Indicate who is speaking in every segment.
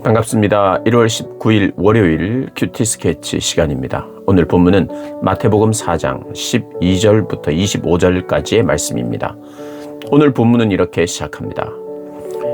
Speaker 1: 반갑습니다. 1월 19일 월요일 큐티 스케치 시간입니다. 오늘 본문은 마태복음 4장 12절부터 25절까지의 말씀입니다. 오늘 본문은 이렇게 시작합니다.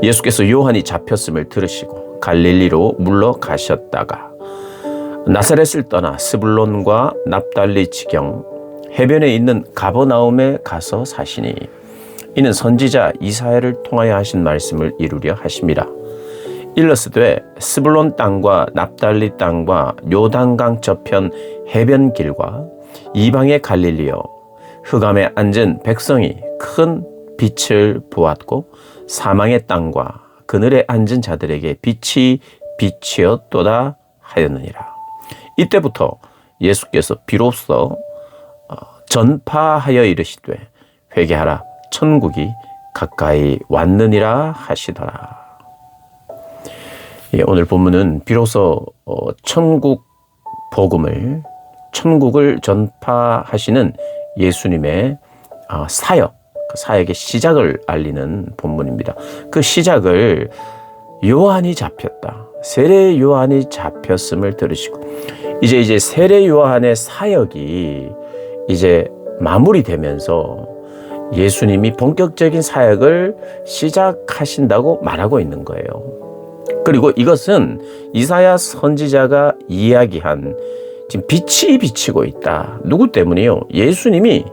Speaker 1: 예수께서 요한이 잡혔음을 들으시고 갈릴리로 물러가셨다가 나사렛을 떠나 스불론과 납달리 지경 해변에 있는 가버나움에 가서 사시니 이는 선지자 이사야를 통하여 하신 말씀을 이루려 하심이라. 일러스되 스불론 땅과 납달리 땅과 요단강 저편 해변길과 이방의 갈릴리여 흑암에 앉은 백성이 큰 빛을 보았고 사망의 땅과 그늘에 앉은 자들에게 빛이 비치었도다 하였느니라. 이때부터 예수께서 비로소 전파하여 이르시되 회개하라 천국이 가까이 왔느니라 하시더라. 오늘 본문은 비로소 천국을 전파하시는 예수님의 사역, 그 사역의 시작을 알리는 본문입니다. 그 시작을 요한이 잡혔다. 세례 요한이 잡혔음을 들으시고 이제 세례 요한의 사역이 이제 마무리되면서 예수님이 본격적인 사역을 시작하신다고 말하고 있는 거예요. 그리고 이것은 이사야 선지자가 이야기한 지금 빛이 비치고 있다. 누구 때문이요? 예수님이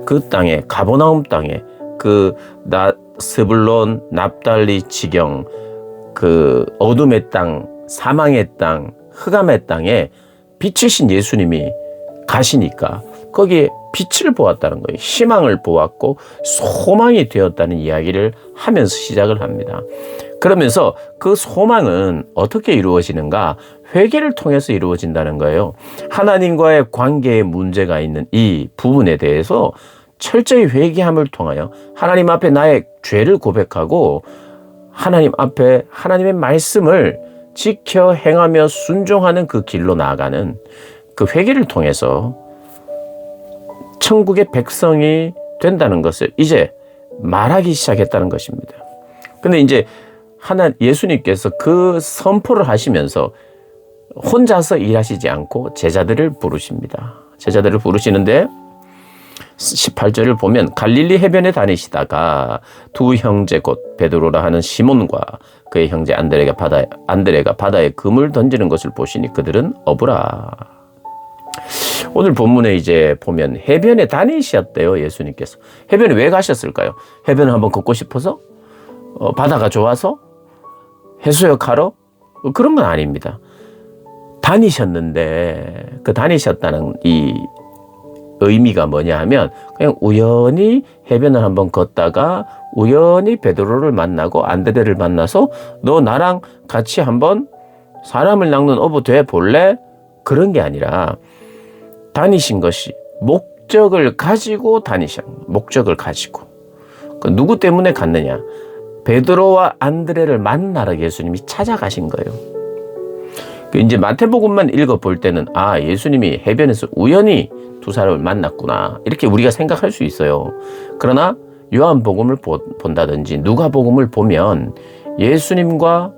Speaker 1: 그 땅에 가버나움 땅에 그 스불론 납달리 지경 그 어둠의 땅, 사망의 땅, 흑암의 땅에 빛이신 예수님이 가시니까 거기에 빛을 보았다는 거예요. 희망을 보았고 소망이 되었다는 이야기를 하면서 시작을 합니다. 그러면서 그 소망은 어떻게 이루어지는가? 회개를 통해서 이루어진다는 거예요. 하나님과의 관계에 문제가 있는 이 부분에 대해서 철저히 회개함을 통하여 하나님 앞에 나의 죄를 고백하고 하나님 앞에 하나님의 말씀을 지켜 행하며 순종하는 그 길로 나아가는 그 회개를 통해서 천국의 백성이 된다는 것을 이제 말하기 시작했다는 것입니다. 근데 이제 예수님께서 그 선포를 하시면서 혼자서 일하시지 않고 제자들을 부르십니다. 제자들을 부르시는데 18절을 보면 갈릴리 해변에 다니시다가 두 형제 곧 베드로라 하는 시몬과 그의 형제 안드레가 바다에 금을 던지는 것을 보시니 그들은 어부라. 오늘 본문에 이제 보면 해변에 다니셨대요. 예수님께서. 해변에 왜 가셨을까요? 해변을 한번 걷고 싶어서? 바다가 좋아서? 해수욕하러? 그런 건 아닙니다. 다니셨는데 그 다니셨다는 이 의미가 뭐냐 하면 그냥 우연히 해변을 한번 걷다가 우연히 베드로를 만나고 안드레를 만나서 너 나랑 같이 한번 사람을 낚는 어부 돼 볼래? 그런 게 아니라 다니신 것이 목적을 가지고 목적을 가지고. 누구 때문에 갔느냐? 베드로와 안드레를 만나러 예수님이 찾아가신 거예요. 이제 마태복음만 읽어볼 때는 예수님이 해변에서 우연히 두 사람을 만났구나 이렇게 우리가 생각할 수 있어요. 그러나 요한복음을 본다든지 누가복음을 보면 예수님과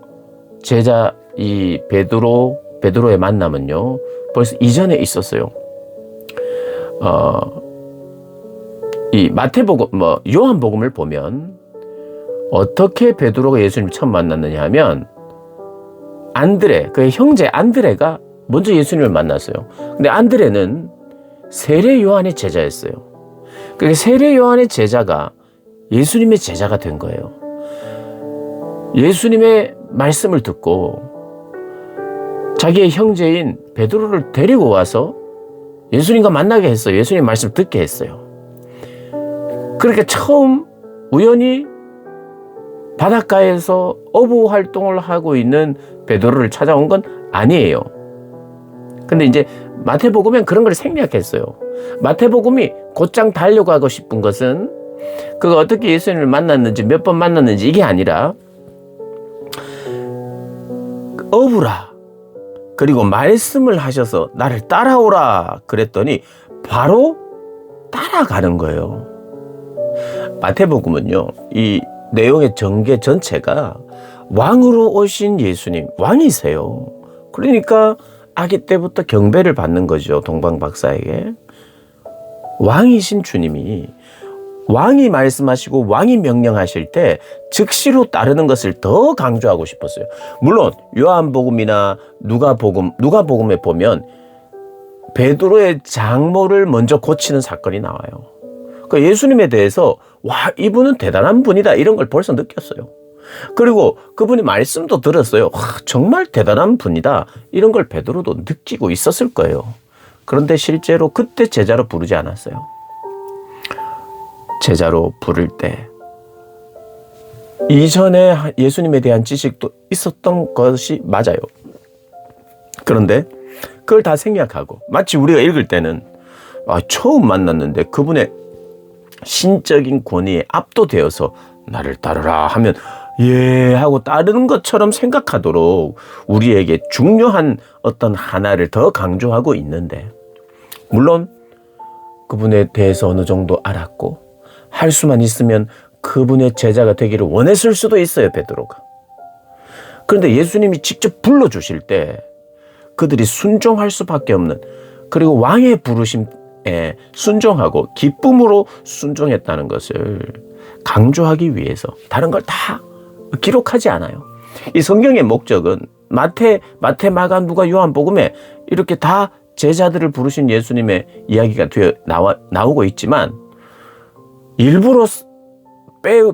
Speaker 1: 제자 이 베드로의 만남은요 벌써 이전에 있었어요. 이 마태복음 요한복음을 보면 어떻게 베드로가 예수님을 처음 만났느냐 하면 그의 형제 안드레가 먼저 예수님을 만났어요. 근데 안드레는 세례 요한의 제자였어요. 그러니까 세례 요한의 제자가 예수님의 제자가 된 거예요. 예수님의 말씀을 듣고 자기의 형제인 베드로를 데리고 와서 예수님과 만나게 했어요. 예수님 말씀을 듣게 했어요. 그렇게 처음 우연히 바닷가에서 어부 활동을 하고 있는 베드로를 찾아온 건 아니에요. 근데 이제 마태복음엔 그런 걸 생략했어요. 마태복음이 곧장 달려가고 싶은 것은 그가 어떻게 예수님을 만났는지 몇 번 만났는지 이게 아니라 어부라. 그리고 말씀을 하셔서 나를 따라오라 그랬더니 바로 따라가는 거예요. 마태복음은요, 이 내용의 전개 전체가 왕으로 오신 예수님, 왕이세요. 그러니까 아기 때부터 경배를 받는 거죠. 동방 박사에게. 왕이신 주님이, 왕이 말씀하시고 왕이 명령하실 때 즉시로 따르는 것을 더 강조하고 싶었어요. 물론 요한복음이나 누가복음에 보면 베드로의 장모를 먼저 고치는 사건이 나와요. 그러니까 예수님에 대해서 와, 이분은 대단한 분이다, 이런 걸 벌써 느꼈어요. 그리고 그분이 말씀도 들었어요. 와, 정말 대단한 분이다, 이런 걸 베드로도 느끼고 있었을 거예요. 그런데 실제로 그때 제자로 부르지 않았어요. 제자로 부를 때 이전에 예수님에 대한 지식도 있었던 것이 맞아요. 그런데 그걸 다 생략하고, 마치 우리가 읽을 때는 처음 만났는데 그분의 신적인 권위에 압도되어서 나를 따르라 하면 예 하고 따르는 것처럼 생각하도록 우리에게 중요한 어떤 하나를 더 강조하고 있는데, 물론 그분에 대해서 어느 정도 알았고 할 수만 있으면 그분의 제자가 되기를 원했을 수도 있어요, 베드로가. 그런데 예수님이 직접 불러주실 때 그들이 순종할 수밖에 없는, 그리고 왕의 부르심에 순종하고 기쁨으로 순종했다는 것을 강조하기 위해서 다른 걸 다 기록하지 않아요. 이 성경의 목적은 마태, 마가, 누가, 요한복음에 이렇게 다 제자들을 부르신 예수님의 이야기가 나오고 있지만 일부러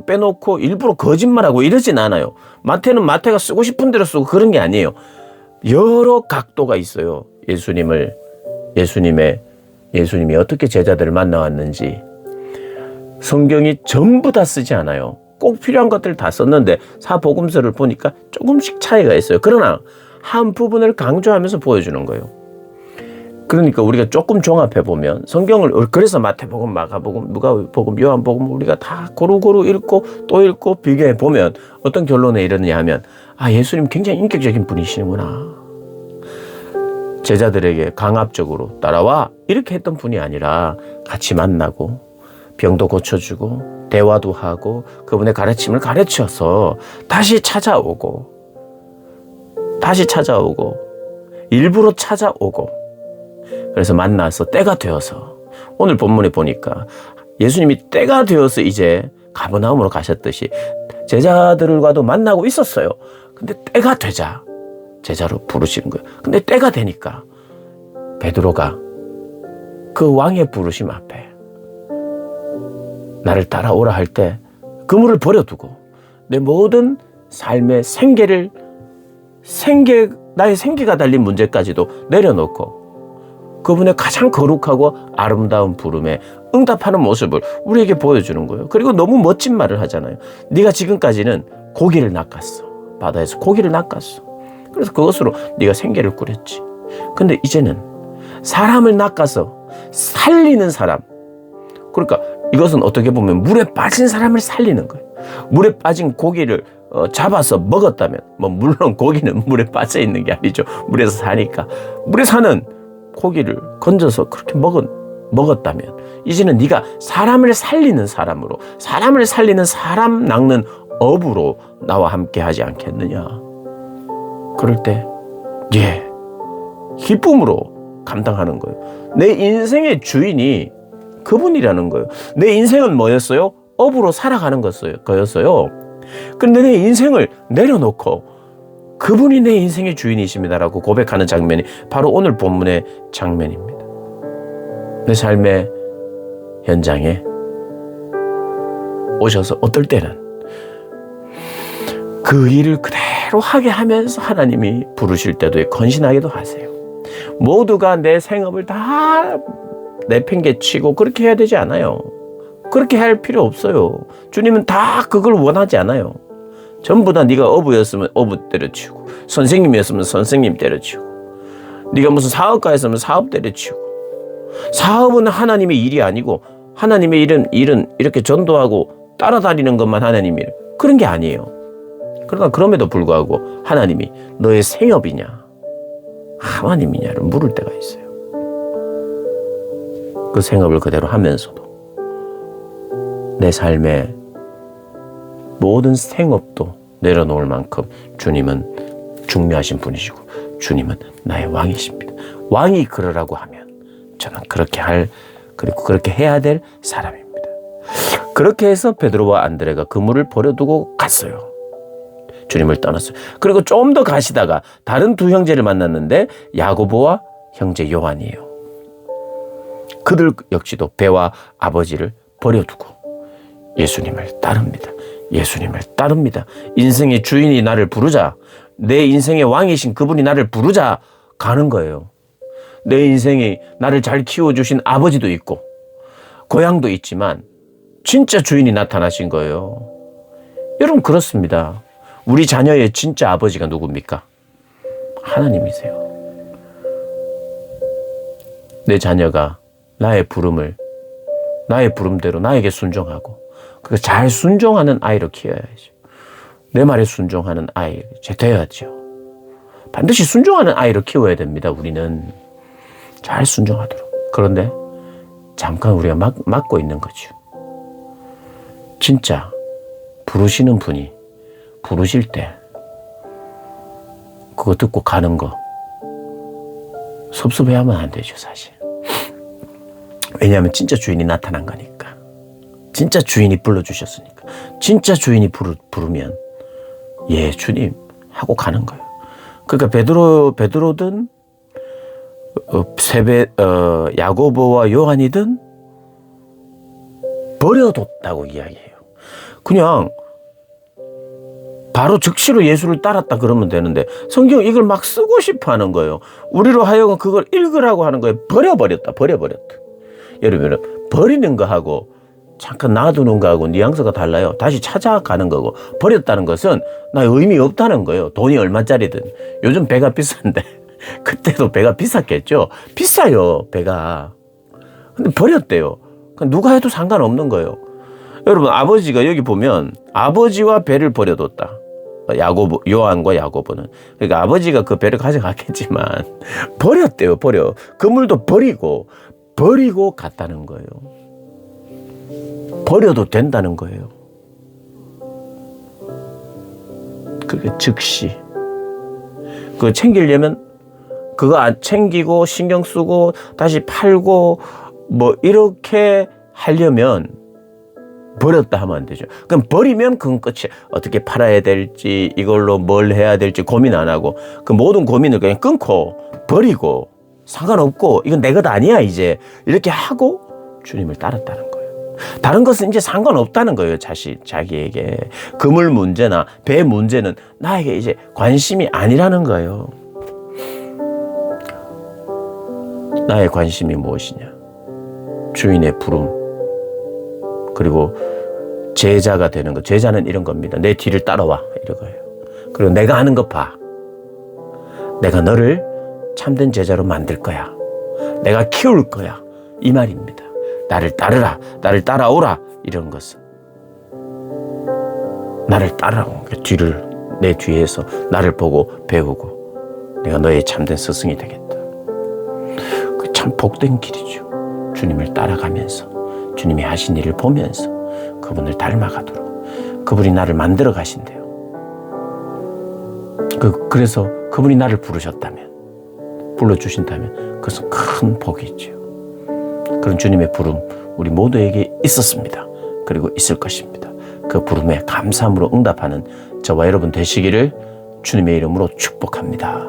Speaker 1: 빼놓고 일부러 거짓말하고 이러진 않아요. 마태는 마태가 쓰고 싶은 대로 쓰고 그런 게 아니에요. 여러 각도가 있어요. 예수님이 어떻게 제자들을 만나왔는지 성경이 전부 다 쓰지 않아요. 꼭 필요한 것들을 다 썼는데 사복음서를 보니까 조금씩 차이가 있어요. 그러나 한 부분을 강조하면서 보여주는 거예요. 그러니까 우리가 조금 종합해보면 성경을, 그래서 마태복음, 마가복음, 누가복음, 요한복음 우리가 다 고루고루 읽고 또 읽고 비교해보면 어떤 결론에 이르느냐 하면 예수님 굉장히 인격적인 분이시는구나. 제자들에게 강압적으로 따라와 이렇게 했던 분이 아니라 같이 만나고 병도 고쳐주고 대화도 하고 그분의 가르침을 가르쳐서 다시 찾아오고 일부러 찾아오고, 그래서 만나서 때가 되어서, 오늘 본문에 보니까 예수님이 때가 되어서 이제 가버나움으로 가셨듯이 제자들과도 만나고 있었어요. 근데 때가 되자 제자로 부르시는 거예요. 근데 때가 되니까 베드로가 그 왕의 부르심 앞에 나를 따라오라 할 때 그물을 버려두고 내 모든 삶의 나의 생계가 달린 문제까지도 내려놓고 그분의 가장 거룩하고 아름다운 부름에 응답하는 모습을 우리에게 보여주는 거예요. 그리고 너무 멋진 말을 하잖아요. 네가 지금까지는 고기를 낚았어. 바다에서 고기를 낚았어. 그래서 그것으로 네가 생계를 꾸렸지. 근데 이제는 사람을 낚아서 살리는 사람. 그러니까 이것은 어떻게 보면 물에 빠진 사람을 살리는 거예요. 물에 빠진 고기를 잡아서 먹었다면, 물론 고기는 물에 빠져 있는 게 아니죠. 물에서 사니까. 물에 사는 고기를 건져서 그렇게 먹었다면 이제는 네가 사람을 살리는 사람으로, 사람을 살리는 사람 낚는 업으로 나와 함께 하지 않겠느냐. 그럴 때 기쁨으로 감당하는 거예요. 내 인생의 주인이 그분이라는 거예요. 내 인생은 뭐였어요? 업으로 살아가는 거였어요. 그런데 내 인생을 내려놓고 그분이 내 인생의 주인이십니다라고 고백하는 장면이 바로 오늘 본문의 장면입니다. 내 삶의 현장에 오셔서 어떨 때는 그 일을 그대로 하게 하면서 하나님이 부르실 때도 헌신하기도 하세요. 모두가 내 생업을 다 내팽개치고 그렇게 해야 되지 않아요. 그렇게 할 필요 없어요. 주님은 다 그걸 원하지 않아요. 전부 다 네가 어부였으면 어부 때려치우고, 선생님이었으면 선생님 때려치우고, 네가 무슨 사업가였으면 사업 때려치우고. 사업은 하나님의 일이 아니고 하나님의 일은 이렇게 전도하고 따라다니는 것만 하나님의 일, 그런 게 아니에요. 그러나 그럼에도 불구하고 하나님이 너의 생업이냐 하나님이냐를 물을 때가 있어요. 그 생업을 그대로 하면서도 내 삶의 모든 생업도 내려놓을 만큼 주님은 중요하신 분이시고 주님은 나의 왕이십니다. 왕이 그러라고 하면 저는 그리고 그렇게 해야 될 사람입니다. 그렇게 해서 베드로와 안드레가 그물을 버려두고 갔어요. 주님을 떠났어요. 그리고 좀 더 가시다가 다른 두 형제를 만났는데 야고보와 형제 요한이에요. 그들 역시도 배와 아버지를 버려두고 예수님을 따릅니다. 예수님을 따릅니다. 인생의 주인이 나를 부르자, 내 인생의 왕이신 그분이 나를 부르자 가는 거예요. 내 인생이 나를 잘 키워주신 아버지도 있고 고향도 있지만 진짜 주인이 나타나신 거예요. 여러분 그렇습니다. 우리 자녀의 진짜 아버지가 누굽니까? 하나님이세요. 내 자녀가 나의 부름대로 나에게 순종하고 그 잘 순종하는 아이로 키워야죠. 내 말에 순종하는 아이 되어야죠. 반드시 순종하는 아이로 키워야 됩니다. 우리는 잘 순종하도록. 그런데 잠깐 우리가 막고 있는 거죠. 진짜 부르시는 분이 부르실 때 그거 듣고 가는 거 섭섭해하면 안 되죠, 사실. 왜냐하면 진짜 주인이 나타난 거니까. 진짜 주인이 불러주셨으니까. 진짜 주인이 부르면 예, 주님 하고 가는 거예요. 그러니까 베드로든 야고보와 요한이든 버려뒀다고 이야기해요. 그냥 바로 즉시로 예수를 따랐다 그러면 되는데 성경 이걸 막 쓰고 싶어 하는 거예요. 우리로 하여금 그걸 읽으라고 하는 거예요. 버려버렸다. 여러분, 버리는 거하고 잠깐 놔두는 거하고 뉘앙스가 달라요. 다시 찾아가는 거고, 버렸다는 것은 나 의미 없다는 거예요. 돈이 얼마짜리든. 요즘 배가 비싼데 그때도 배가 비쌌겠죠. 비싸요, 배가. 근데 버렸대요. 누가 해도 상관없는 거예요. 여러분, 아버지가 여기 보면 아버지와 배를 버려뒀다. 요한과 야고보는. 그러니까 아버지가 그 배를 가져갔겠지만 버렸대요. 그물도 버리고 갔다는 거예요. 버려도 된다는 거예요. 그게 즉시. 그거 챙기려면 그거 안 챙기고 신경 쓰고 다시 팔고 뭐 이렇게 하려면 버렸다 하면 안 되죠. 그럼 버리면 그건 끝이에요. 어떻게 팔아야 될지 이걸로 뭘 해야 될지 고민 안 하고 그 모든 고민을 그냥 끊고 버리고 상관없고 이건 내 것 아니야 이제 이렇게 하고 주님을 따랐다는 거예요. 다른 것은 이제 상관없다는 거예요. 자기에게. 그물 문제나 배 문제는 나에게 이제 관심이 아니라는 거예요. 나의 관심이 무엇이냐? 주인의 부름. 그리고 제자가 되는 것. 제자는 이런 겁니다. 내 뒤를 따라와. 이런 거예요. 그리고 내가 하는 것 봐. 내가 너를 참된 제자로 만들 거야. 내가 키울 거야. 이 말입니다. 나를 따르라. 나를 따라오라. 이런 것은. 나를 따라오. 내 뒤에서 나를 보고 배우고 내가 너의 참된 스승이 되겠다. 그 참 복된 길이죠. 주님을 따라가면서 주님이 하신 일을 보면서 그분을 닮아가도록 그분이 나를 만들어 가신대요. 그래서 그분이 나를 부르셨다면 불러주신다면 그것은 큰 복이죠. 그런 주님의 부름 우리 모두에게 있었습니다. 그리고 있을 것입니다. 그 부름에 감사함으로 응답하는 저와 여러분 되시기를 주님의 이름으로 축복합니다.